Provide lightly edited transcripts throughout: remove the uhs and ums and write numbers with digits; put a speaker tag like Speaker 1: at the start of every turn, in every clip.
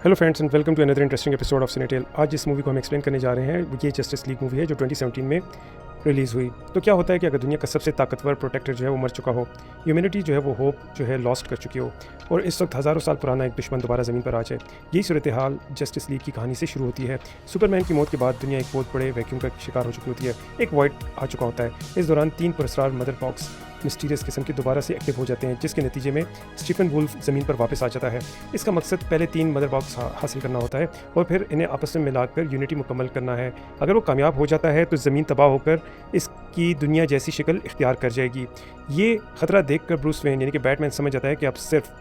Speaker 1: Hello friends and welcome to another interesting episode of Cinetale. आज जिस movie को हम एक्सप्लेन करने जा रहे हैं ये जस्टिस लीग मूवी है जो 2017 में रिलीज़ हुई। तो क्या होता है कि अगर दुनिया का सबसे ताकतवर प्रोटेक्टर जो है वो मर चुका हो, ह्यूमैनिटी जो है वो होप जो है लॉस्ट कर चुकी हो और इस वक्त हज़ारों साल पुराना एक दुश्मन दोबारा ज़मीन पर आ जाए, यही सूरत हाल जस्टिस लीग की कहानी से शुरू होती है। सुपरमैन की मौत के बाद दुनिया एक बहुत बड़े वैक्यूम का शिकार हो चुकी होती है। एक वॉइड आ चुका होता है। इस दौरान 3 पुरस्कार मदर बॉक्स मिस्टीरियस किस्म के दोबारा से एक्टिव हो जाते हैं, जिसके नतीजे में स्टीफन वुल्फ ज़मीन पर वापस आ जाता है। इसका मकसद पहले 3 मदर बॉक्स हासिल करना होता है और फिर इन्हें आपस में मिलाकर यूनिटी मुकम्मल करना है। अगर वो कामयाब हो जाता है तो ज़मीन तबाह होकर इसकी दुनिया जैसी शक्ल इख्तियार कर जाएगी। ये ख़तरा देखकर ब्रूस वेन यानी कि बैटमैन समझ जाता है कि अब सिर्फ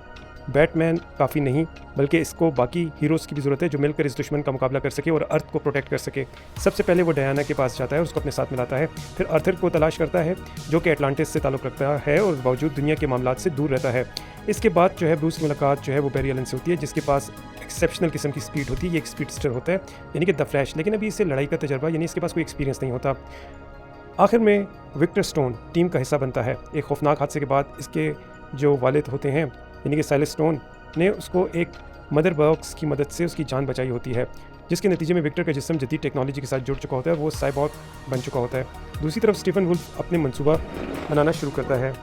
Speaker 1: बैटमैन काफ़ी नहीं बल्कि इसको बाकी हीरोज़ की भी ज़रूरत है जो मिलकर इस दुश्मन का मुकाबला कर सके और अर्थ को प्रोटेक्ट कर सके। सबसे पहले वो डायना के पास जाता है, उसको अपने साथ मिलाता है। फिर आर्थर को तलाश करता है जो कि एटलांटिस से ताल्लुक़ रखता है और बावजूद दुनिया के मामलात से दूर रहता है। इसके बाद जो है ब्रूस की मुलाकात जो है वो बैरी एलन से होती है, जिसके पास एक्सेप्शनल किस्म की स्पीड होती है। ये एक स्पीडस्टर होता है यानी कि द फ्लैश, लेकिन अभी इससे लड़ाई का तजर्बा यानी इसके पास कोई एक्सपीरियंस नहीं होता। आखिर में विक्टर स्टोन टीम का हिस्सा बनता है। एक खौफनाक हादसे के बाद इसके जो वालिद होते हैं यानी कि साइलस स्टोन ने उसको एक मदर बॉक्स की मदद से उसकी जान बचाई होती है, जिसके नतीजे में विक्टर का जिस्म जदीद टेक्नोलॉजी के साथ जुड़ चुका होता है और वो साइबॉर्ग बन चुका होता है। दूसरी तरफ स्टीफन वुल्फ अपने मंसूबा बनाना शुरू करता है।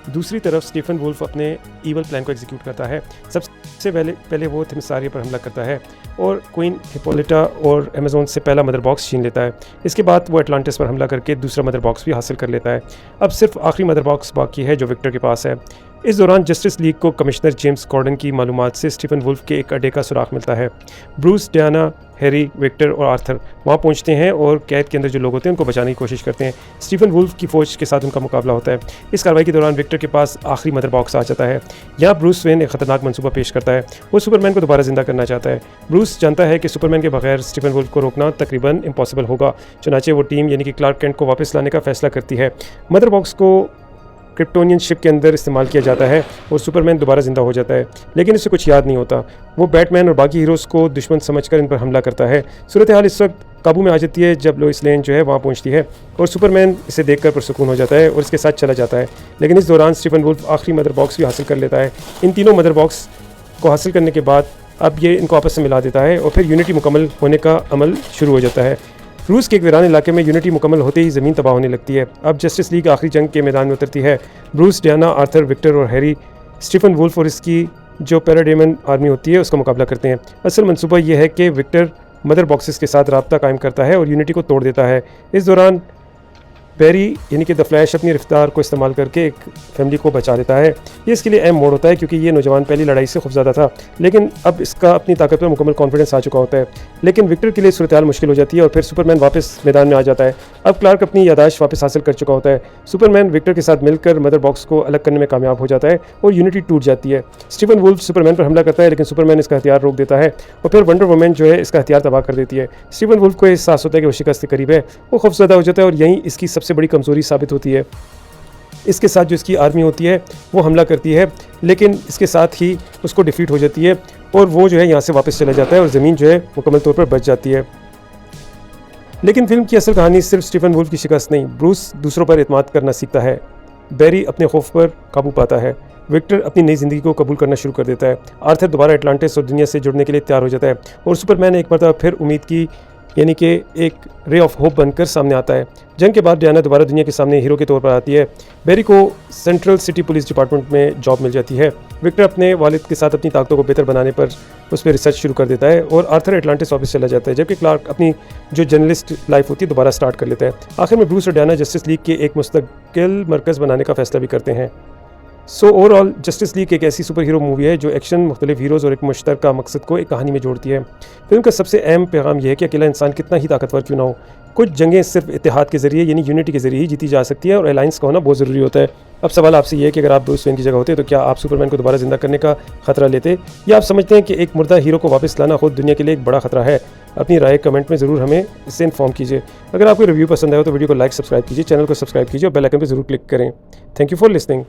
Speaker 1: दूसरी तरफ स्टीफन वुल्फ अपने ईवल प्लान को एग्जीक्यूट करता है। सबसे पहले वो थिमसारिया पर हमला करता है और क्वीन हिपोलिटा और अमेज़न से पहला मदर बॉक्स छीन लेता है। इसके बाद वो एटलांटिस पर हमला करके दूसरा मदर बॉक्स भी हासिल कर लेता है। अब सिर्फ आखिरी मदर बॉक्स बाकी है जो विक्टर के पास है। इस दौरान जस्टिस लीग को कमिश्नर जेम्स कॉर्डन की मालूमात से स्टीफन वुल्फ के एक अड्डे का सुराग मिलता है। ब्रूस, डायना, हैरी, विक्टर और आर्थर वहाँ पहुँचते हैं और कैद के अंदर जो लोग होते हैं उनको बचाने की कोशिश करते हैं। स्टीफन वुल्फ की फ़ौज के साथ उनका मुकाबला होता है। इस कार्रवाई के दौरान विक्टर के पास आखिरी मदर बॉक्स आ जाता है। यहाँ ब्रूस वेन एक खतरनाक मंसूबा पेश करता है। वो सुपरमैन को दोबारा जिंदा करना चाहता है। ब्रूस जानता है कि सुपरमैन के बगैर स्टीफन वुल्फ को रोकना तकरीबन इम्पॉसिबल होगा। चुनाचे वो टीम यानी कि क्लार्क कैंट को वापस लाने का फैसला करती है। मदर बॉक्स को क्रिप्टोनियन शिप के अंदर इस्तेमाल किया जाता है और सुपरमैन दोबारा जिंदा हो जाता है, लेकिन इसे कुछ याद नहीं होता। वो बैटमैन और बाकी हीरोज़ को दुश्मन समझकर इन पर हमला करता है। सूरत हाल इस वक्त काबू में आ जाती है जब लोइस लेन जो है वहाँ पहुँचती है और सुपरमैन इसे देखकर पुरसुकून हो जाता है और इसके साथ चला जाता है। लेकिन इस दौरान स्टीफन वुल्फ आखिरी मदर बॉक्स भी हासिल कर लेता है। इन तीनों मदर बॉक्स को हासिल करने के बाद अब ये इनको आपस में मिला देता है और फिर यूनिटी मुकम्मल होने का अमल शुरू हो जाता है। रूस के एक वीरान इलाके में यूनिटी मुकम्मल होते ही ज़मीन तबाह होने लगती है। अब जस्टिस लीग आखिरी जंग के मैदान में उतरती है। ब्रूस, डायना, आर्थर, विक्टर और हैरी स्टीफन वुल्फ और इसकी जो पैराडेमन आर्मी होती है उसका मुकाबला करते हैं। असल मंसूबा यह है कि विक्टर मदर बॉक्सेस के साथ रब्ता कायम करता है और यूनिटी को तोड़ देता है। इस दौरान बैरी यानी कि द फ्लैश अपनी रफ्तार को इस्तेमाल करके एक फैमिली को बचा लेता है। ये इसके लिए अहम मोड़ होता है क्योंकि ये नौजवान पहली लड़ाई से खौफज़दा था, लेकिन अब इसका अपनी ताकत पर मुकम्मल कॉन्फिडेंस आ चुका होता है। लेकिन विक्टर के लिए सूरत हाल मुश्किल हो जाती है और फिर सुपरमैन वापस मैदान में आ जाता है। अब क्लार्क अपनी यादाश्त वापस हासिल कर चुका होता है। सुपरमैन विक्टर के साथ मिलकर मदर बॉक्स को अलग करने में कामयाब हो जाता है और यूनिटी टूट जाती है। स्टीफन वुल्फ सुपरमैन पर हमला करता है, लेकिन सुपरमैन इसका हथियार रोक देता है और फिर वंडर वुमन जो है इसका हथियार तबाह कर देती है। स्टीफन वुल्फ को एहसास होता है कि वो शिकस्त के करीब है। वो खौफज़दा हो जाता है और यहीं इसकी सबसे बड़ी कमज़ोरी साबित होती है। इसके साथ जो इसकी आर्मी होती है वो हमला करती है, लेकिन इसके साथ ही उसको डिफीट हो जाती है और वो जो है यहाँ से वापस चला जाता है और ज़मीन जो है मुकम्मल तौर पर बच जाती है। लेकिन फिल्म की असल कहानी सिर्फ स्टीफन वुल्फ की शिकस्त नहीं, ब्रूस दूसरों पर एतमाद करना सीखता है। बैरी अपने खौफ पर काबू पाता है। विक्टर अपनी नई ज़िंदगी को कबूल करना शुरू कर देता है। आर्थर दोबारा एटलांटिस और दुनिया से जुड़ने के लिए तैयार हो जाता है और सुपरमैन एक मरतबा फिर उम्मीद की यानी कि एक रे ऑफ होप बनकर सामने आता है। जंग के बाद डायना दोबारा दुनिया के सामने हीरो के तौर पर आती है। बैरी को सेंट्रल सिटी पुलिस डिपार्टमेंट में जॉब मिल जाती है। विक्टर अपने वालिद के साथ अपनी ताकतों को बेहतर बनाने पर उस पर रिसर्च शुरू कर देता है और आर्थर एटलांटिस वापस चला जाता है, जबकि क्लार्क अपनी जो जर्नलिस्ट लाइफ होती है दोबारा स्टार्ट कर लेता है। आखिर में ब्रूस और डायना जस्टिस लीग के एक मुस्तकिल मरकज़ बनाने का फैसला भी करते हैं। सो ओवरऑल जस्टिस लीग एक ऐसी सुपर हीरो मूवी है जो एक्शन, मुख्तलिफ हीरोज़ और एक मुश्तरका मकसद को एक कहानी में जोड़ती है। फिल्म का सबसे अहम पैगाम यह है कि अकेला इंसान कितना ही ताकतवर क्यों ना हो, कुछ जंगें सिर्फ इत्तेहाद के ज़रिए यानी यूनिटी के ज़रिए ही जीती जा सकती है और अलायंस का होना बहुत ज़रूरी होता है। अब सवाल आपसे ये है कि अगर आप ब्रूस वेन की जगह होते तो क्या आप सुपरमैन को दोबारा जिंदा करने का खतरा लेते, या आप समझते हैं कि एक मुर्दा हीरो को वापस लाना खुद दुनिया के लिए एक बड़ा खतरा है? अपनी राय कमेंट में ज़रूर हमें इससे इन्फॉर्म कीजिए। अगर आपको रिव्यू पसंद आया तो वीडियो को लाइक, सब्सक्राइब कीजिए, चैनल को सब्सक्राइब कीजिए और बेल आइकन पर ज़रूर क्लिक करें। Thank you for listening.